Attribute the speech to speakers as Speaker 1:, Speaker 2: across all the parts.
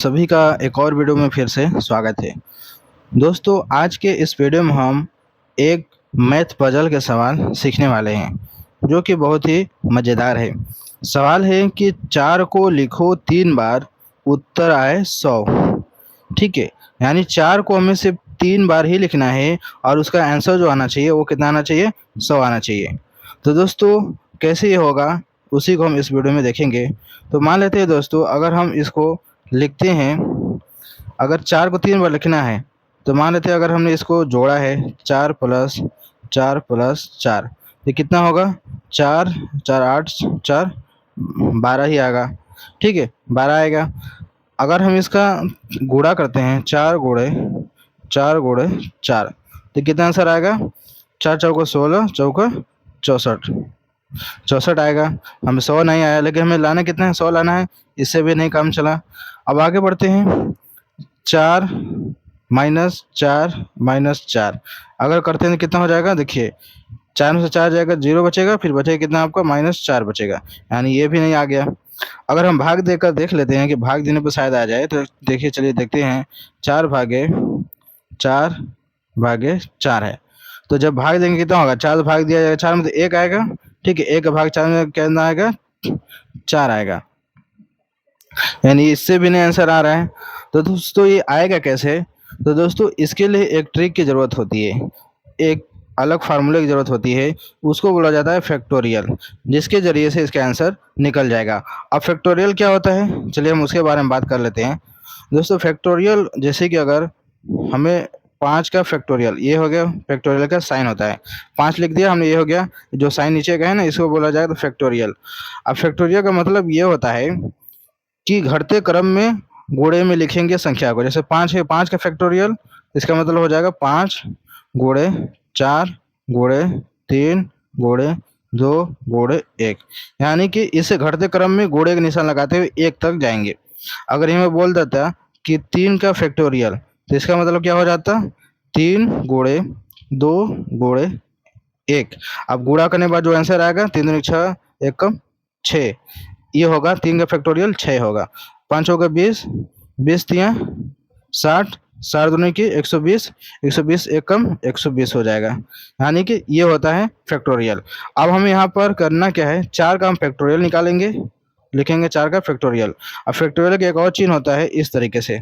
Speaker 1: सभी का एक और वीडियो में फिर से स्वागत है। दोस्तों, आज के इस वीडियो में हम एक मैथ पजल के सवाल सीखने वाले हैं, जो कि बहुत ही मज़ेदार है। सवाल है कि 4 को लिखो 3 बार, उत्तर आए 100। ठीक है, यानी 4 को हमें सिर्फ 3 बार ही लिखना है और उसका आंसर जो आना चाहिए वो कितना आना चाहिए? 100 आना चाहिए। तो दोस्तों, कैसे ये होगा उसी को हम इस वीडियो में देखेंगे। तो मान लेते हैं दोस्तों, अगर हम इसको लिखते हैं, अगर 4 को 3 बार लिखना है तो मान लेते हैं अगर हमने इसको जोड़ा है 4 + 4 + 4, ये कितना होगा? 4 4 8 4 12 ही आएगा। ठीक है, 12 आएगा। अगर हम इसका गुणा करते हैं 4 × 4 तो कितना आंसर आएगा? 4 चौको 16, चौका 64, 64 आएगा। हमें 100 नहीं आया, लेकिन हमें लाना कितना है? 100 लाना है। इससे भी नहीं काम चला। अब आगे बढ़ते हैं। 4 - 4 - 4 अगर करते हैं तो कितना हो जाएगा? देखिए, 4 में से 4 जाएगा, 0 बचेगा, फिर बचेगा कितना आपका? -4 बचेगा, यानी ये भी नहीं आ गया। अगर हम भाग देकर देख लेते हैं कि भाग देने पर शायद आ जाए, तो देखिए, चलिए देखते हैं। 4 भागे 4 है, तो जब भाग देंगे कितना होगा? 4 भाग दिया जाएगा 4 में तो 1 आएगा। ठीक है, 1 भाग 4 में कितना आएगा? 4 आएगा, यानी इससे भी नहीं आंसर आ रहा है। तो दोस्तों, ये आएगा कैसे? तो दोस्तों, इसके लिए एक ट्रिक की ज़रूरत होती है, एक अलग फार्मूले की ज़रूरत होती है। उसको बोला जाता है फैक्टोरियल, जिसके ज़रिए से इसका आंसर निकल जाएगा। अब फैक्टोरियल क्या होता है, चलिए हम उसके बारे में बात कर लेते हैं। दोस्तों, फैक्टोरियल जैसे कि अगर हमें 5 का फैक्टोरियल, ये हो गया फैक्टोरियल का साइन होता है। 5 लिख दिया हमने, ये हो गया। जो साइन नीचे का है ना, इसको बोला जाएगा फैक्टोरियल। अब फैक्टोरियल का मतलब ये होता है कि घटते क्रम में गुणे में लिखेंगे संख्या को। जैसे 5 है, 5 का फैक्टोरियल, इसका मतलब हो जाएगा 5 × 4 × 3 × 2 × 1, यानी कि इसे घटते क्रम में गुणे का निशान लगाते हुए 1 तक जाएंगे। अगर ये मैं बोल देता कि 3 का फैक्टोरियल, तो इसका मतलब क्या हो जाता? 3 × 2 × 1। अब गुणा करने के बाद जो आंसर आएगा, 3 दूनी 6, 1 कम 6, ये होगा 3 का फैक्टोरियल 6 होगा। 5 होगा 20, 20 तियां 60, 60 दूनी की 120, 120 1 कम 120 हो जाएगा, यानी कि ये होता है फैक्टोरियल। अब हमें यहाँ पर करना क्या है? 4 का हम फैक्टोरियल निकालेंगे, लिखेंगे 4 का फैक्टोरियल। अब फैक्टोरियल का एक और चिन्ह होता है इस तरीके से।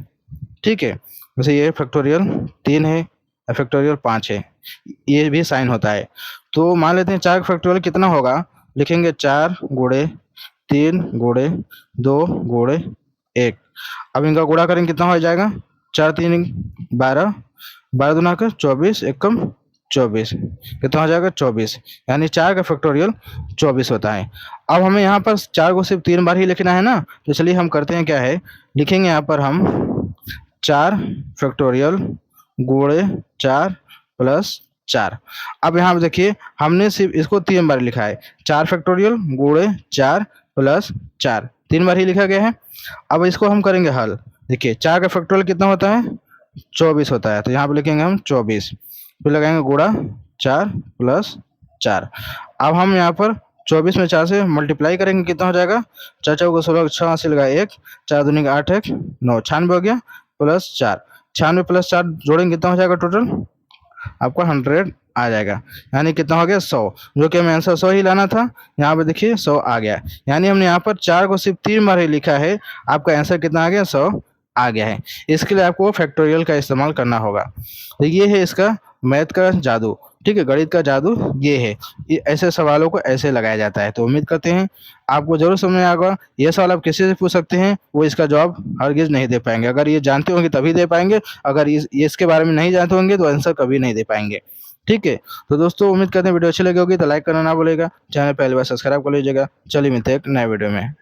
Speaker 1: ठीक है, जैसे ये फैक्टोरियल 3 है, फैक्टोरियल 5 है, ये भी साइन होता है। तो मान लेते हैं 4 का फैक्टोरियल कितना होगा, लिखेंगे 4 × 3 × 2 × 1। अब इनका गुणा करेंगे कितना हो जाएगा? 4 3 12, 12 दूना का 24, 1 कम 24, कितना हो जाएगा? 24, यानी 4 का फैक्टोरियल 24 होता है। अब हमें यहाँ पर 4 को सिर्फ 3 बार ही लिखना है ना, तो चलिए हम करते हैं क्या है, लिखेंगे यहाँ पर हम 4 फैक्टोरियल × 4 + 4। अब यहाँ पे देखिए, हमने सिर्फ इसको 3 बार लिखा है, 4 फैक्टोरियल × 4 + 4, 3 बार ही लिखा गया है। अब इसको हम करेंगे हल। देखिए, 4 का फैक्टोरियल कितना होता है? 24 होता है, तो यहाँ पे लिखेंगे हम 24, फिर लगाएंगे गुणा 4 + 4। अब हम यहाँ पर 24 में 4 से मल्टीप्लाई करेंगे, कितना हो जाएगा? 4 चौको 16, 6 से लगा 1, 4 दूनी का 8, 1 9, 96 हो गया, +4, 96 + 4 जोड़ेंगे कितना हो जाएगा? टोटल आपका 100 आ जाएगा, यानी कितना हो गया? 100, जो कि हमें आंसर 100 ही लाना था। यहाँ पे देखिए 100 आ गया, यानी हमने यहाँ पर 4 को सिर्फ 3 बार ही लिखा है, आपका आंसर कितना आ गया? 100 आ गया है। इसके लिए आपको फैक्टोरियल का इस्तेमाल करना होगा। तो ये है इसका मैथ का जादू। ठीक है, गणित का जादू ये है, ये ऐसे सवालों को ऐसे लगाया जाता है। तो उम्मीद करते हैं आपको जरूर समझ में आएगा। ये सवाल आप किसी से पूछ सकते हैं, वो इसका जवाब हरगिज नहीं दे पाएंगे। अगर ये जानते होंगे तभी दे पाएंगे, अगर ये इसके बारे में नहीं जानते होंगे तो आंसर कभी नहीं दे पाएंगे। ठीक है, तो दोस्तों, उम्मीद करते हैं वीडियो अच्छी लगी होगी, तो लाइक करना ना भूलिएगा, चैनल पहली बार सब्सक्राइब कर लीजिएगा। चलिए मिलते हैं एक नए वीडियो में।